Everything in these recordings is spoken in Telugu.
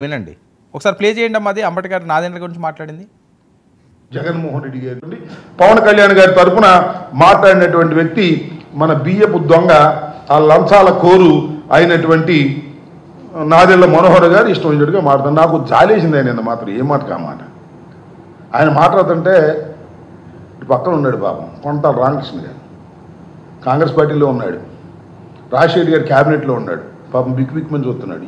వినండి ఒకసారి ప్లే చేయండి అమ్మా. అది అంబేద్కర్ నాదెండ్ల గురించి మాట్లాడింది. జగన్మోహన్ రెడ్డి గారి పవన్ కళ్యాణ్ గారి తరఫున మాట్లాడినటువంటి వ్యక్తి మన బియ్యపు దొంగ, ఆ లంచాల కోరు అయినటువంటి నాదెళ్ల మనోహర్ గారు ఇష్టం వచ్చినట్టుగా మాట్లాడుతాను. నాకు జాలేసింది ఆయన మాత్రం ఏ మాట కామాట. ఆయన మాట్లాడుతుంటే పక్కన ఉన్నాడు పాపం కొంటాల రామకృష్ణ గారు, కాంగ్రెస్ పార్టీలో ఉన్నాడు, రాజశేఖర్ గారి క్యాబినెట్లో ఉన్నాడు. పాపం బిక్మని చూస్తున్నాడు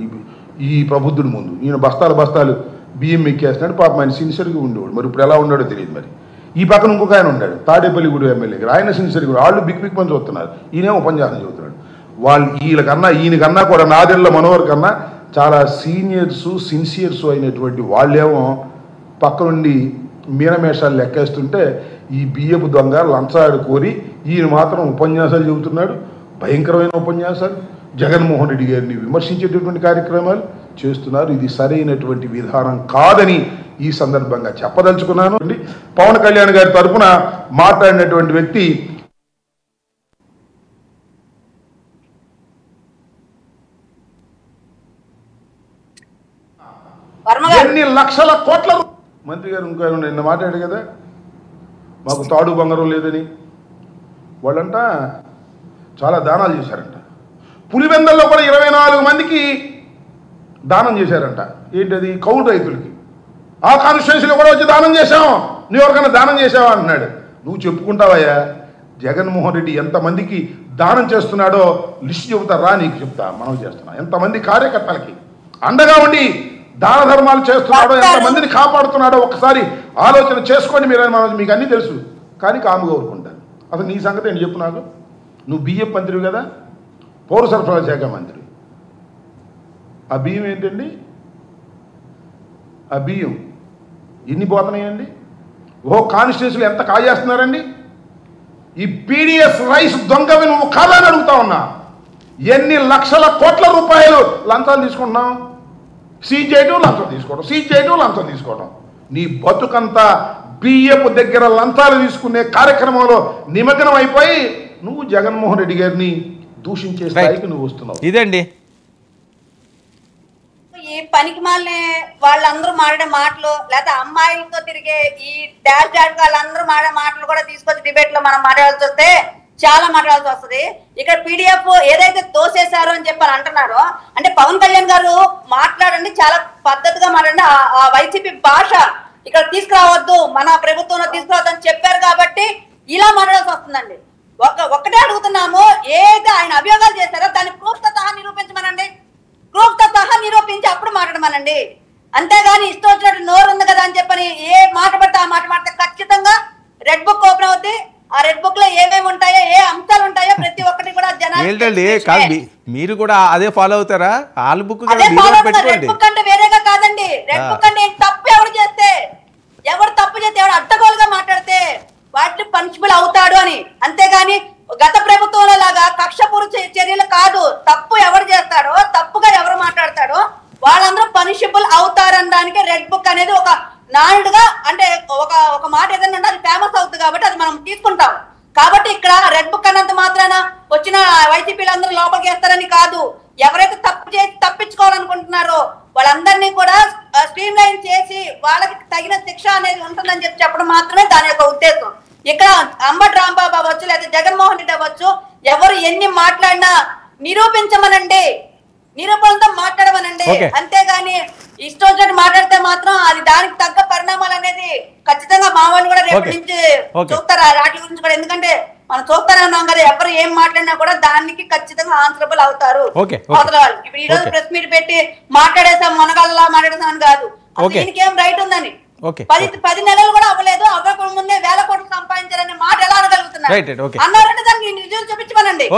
ఈ ప్రబుద్ధుడి ముందు. ఈయన బస్తాలు బియ్యం ఎక్కేస్తున్నాడు. పాపం ఆయన సిన్సియర్గా ఉండేవాడు. మరి ఇప్పుడు ఎలా ఉన్నాడో తెలియదు. మరి ఈ పక్కన ఇంకొక ఆయన ఉన్నాడు, తాడేపల్లిగూడు ఎమ్మెల్యే గారు, ఆయన సిన్సియర్గా వాళ్ళు బిక్మని చూస్తున్నారు. ఈయనే ఉపన్యాసం చదువుతున్నాడు. వాళ్ళు ఈయనకన్నా కూడా నాదెళ్ల మనోహర్ కన్నా చాలా సిన్సియర్స్ అయినటువంటి వాళ్ళేమో పక్క నుండి మీనమేషాలు లెక్కేస్తుంటే ఈ బియ్యపు దొంగ లంచాడు కోరి ఈయన మాత్రం ఉపన్యాసాలు చెబుతున్నాడు. భయంకరమైన ఉపన్యాసాలు, జగన్మోహన్ రెడ్డి గారిని విమర్శించేటటువంటి కార్యక్రమాలు చేస్తున్నారు. ఇది సరైనటువంటి విధానం కాదని ఈ సందర్భంగా చెప్పదలుచుకున్నాను. పవన్ కళ్యాణ్ గారి తరఫున మాట్లాడినటువంటి వ్యక్తి ఎన్ని లక్షల కోట్ల మంత్రి గారు ఇంకా నిన్న మాట్లాడాడు కదా, మాకు తాడు బంగారం లేదని. వాళ్ళంట చాలా దానాలు చేశారంట. పులివెందల్లో కూడా 24 మందికి దానం చేశారంట. ఏంటది? కౌలు రైతులకి. ఆ కాన్స్టిట్యున్సీలో కూడా వచ్చి దానం చేశాం, నువ్వు ఎవరికైనా దానం చేసావా అన్నాడు. నువ్వు చెప్పుకుంటావయ్యా, జగన్మోహన్ రెడ్డి ఎంతమందికి దానం చేస్తున్నాడో లిస్ట్ చెబుతారా? నీకు చెప్తా, మనం చేస్తున్నా. ఎంతమంది కార్యకర్తలకి అండగా ఉండి దాన ధర్మాలు చేస్తున్నాడో, ఎంతమందిని కాపాడుతున్నాడో ఒకసారి ఆలోచన చేసుకోండి. మీకు అన్నీ తెలుసు కానీ కాముగా ఊరుకుంటారు. అసలు నీ సంగతి ఏంటి చెప్పు నాకు. నువ్వు బియ్యం మంత్రివి కదా, పౌర సరఫరాల శాఖ మంత్రి. ఆ బియ్యం ఏంటండి? ఆ బియ్యం ఎన్ని పోతున్నాయండి? కాన్స్టిట్యూన్సీలు ఎంత కాజేస్తున్నారండి? ఈ పీడిఎస్ రైస్ దొంగవి నువ్వు కాదని అడుగుతా ఉన్నా. ఎన్ని లక్షల కోట్ల రూపాయలు లంచాలు తీసుకుంటున్నావు? సీజ్ చేయడం, లంచం తీసుకోవడం. నీ బతుకంతా బియ్యపు దగ్గర లంచాలు తీసుకునే కార్యక్రమంలో నిమగ్నం అయిపోయి నువ్వు జగన్మోహన్ రెడ్డి గారిని దూషించే స్థాయికి నువ్వు వస్తున్నావు. ఇదండి ఈ పనికి మాలే వాళ్ళందరూ మాడే మాటలు, లేదా అమ్మాయిలతో తిరిగే ఈ డాష్ వాళ్ళందరూ మాడే మాటలు కూడా తీసుకొచ్చి డిబేట్ లో మనం మాట్లాడాల్సి వస్తే చాలా మాట్లాడాల్సి వస్తుంది. ఇక్కడ పీడిఎఫ్ ఏదైతే తోసేశారో అని చెప్పి అంటున్నారో, అంటే పవన్ కళ్యాణ్ గారు మాట్లాడండి, చాలా పద్ధతిగా మాట్లాడండి. ఆ వైసీపీ భాష ఇక్కడ తీసుకురావద్దు, మన ప్రభుత్వంలో తీసుకురావద్దు అని చెప్పారు కాబట్టి ఇలా మాట్లాడాల్సి వస్తుందండి. ఒక్కటే అడుగుతున్నాము, ఏదైతే ఆయన అభియోగాలు చేశారో దాన్ని ప్రూఫ్ తో సహా నిరూపించమనండి. ప్రూఫ్ తో సహా నిరూపించి అప్పుడు మాట్లాడమనండి. అంతేగాని ఇష్టం వచ్చినట్టు నోరు ఉంది కదా అని చెప్పని ఏ మాట పడితే ఆ మాట మాట్లాడితే ఖచ్చితంగా రెడ్ బుక్ ఓపెన్ అవుద్ది. ఆ రెడ్ బుక్ లో ఏమేమి ఉంటాయో, ఏ అంశాలు ఉంటాయో ప్రతి ఒక్కటి కూడా జనాలు మీరు కూడా అదే ఫాలో అవుతారా? ఆల్ బుక్ రెడ్ బుక్ అంటే వేరేగా కాదండి. రెడ్ బుక్ అంటే తప్పు ఎవరు చేస్తే, ఎవరు అడ్డగోలుగా మాట్లాడితే వాటిని పనిష్బుల్ అవుతాడు అని. అంతేగాని గత ప్రభుత్వంలో లాగా కక్షపూర్వ చర్యలు కాదు. తప్పు ఎవరు చేస్తాడో, తప్పుగా ఎవరు మాట్లాడతాడో వాళ్ళందరూ పనిషబుల్ అవుతారనడానికి రెడ్ బుక్ అనేది ఒక నాయుడుగా, అంటే ఒక మాట ఏదైనా ఉంటే అది ఫేమస్ అవుతుంది కాబట్టి అది మనం తీసుకుంటాం. కాబట్టి ఇక్కడ రెడ్ బుక్ అన్నంత మాత్రాన వచ్చిన వైసీపీలందరూ లోపలికి వేస్తారని కాదు. ఎవరైతే తప్పు చేసి తప్పించుకోవాలనుకుంటున్నారో వాళ్ళందరినీ కూడా స్ట్రీమ్ లైన్ చేసి వాళ్ళకి తగిన శిక్ష అనేది ఉంటుందని చెప్పడం మాత్రమే దాని యొక్క ఉద్దేశం. ఇక్కడ అంబటి రాంబాబు అవ్వచ్చు, లేదా జగన్మోహన్ రెడ్డి అవ్వచ్చు, ఎవరు ఎన్ని మాట్లాడినా నిరూపించమనండి, నిరూపణతో మాట్లాడమనండి. అంతేగాని ఇష్టం వచ్చినట్టు మాట్లాడితే మాత్రం అది దానికి తగ్గ పరిణామాలు అనేది ఖచ్చితంగా మా వాళ్ళు కూడా రేపటి నుంచి చూస్తారు వాటి గురించి కూడా. ఎందుకంటే మనం చూస్తానే ఉన్నాం కదా, ఎవరు ఏం మాట్లాడినా కూడా దానికి ఖచ్చితంగా ఆన్సరబుల్ అవుతారు అవతల వాళ్ళు. ఇప్పుడు ఈ రోజు ప్రెస్ మీట్ పెట్టి మాట్లాడేసాం, మనగాళ్ళలా మాట్లాడేసాం అని కాదు, దీనికి ఏం రైట్ ఉందని. 10 నెలలు కూడా అవ్వలేదు, అవ్వకుండా ముందే 1000 కోట్లు సంపాదించారనే మాట ఎలా అనగలుగుతున్నారు? అన్నారంటే దానికి నిజం చూపించమనండి.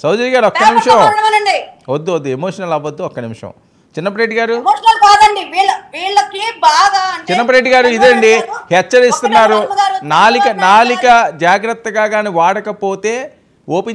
చౌదరి గారు ఒక్క నిమిషం, వద్దు ఎమోషనల్ అవ్వద్దు, ఒక్క నిమిషం. చిన్నపరెడ్డి గారు, చిన్నపరెడ్డి గారు ఇదండి హెచ్చరిస్తున్నారు. నాలిక జాగ్రత్తగా కానీ వాడకపోతే ఓపెన్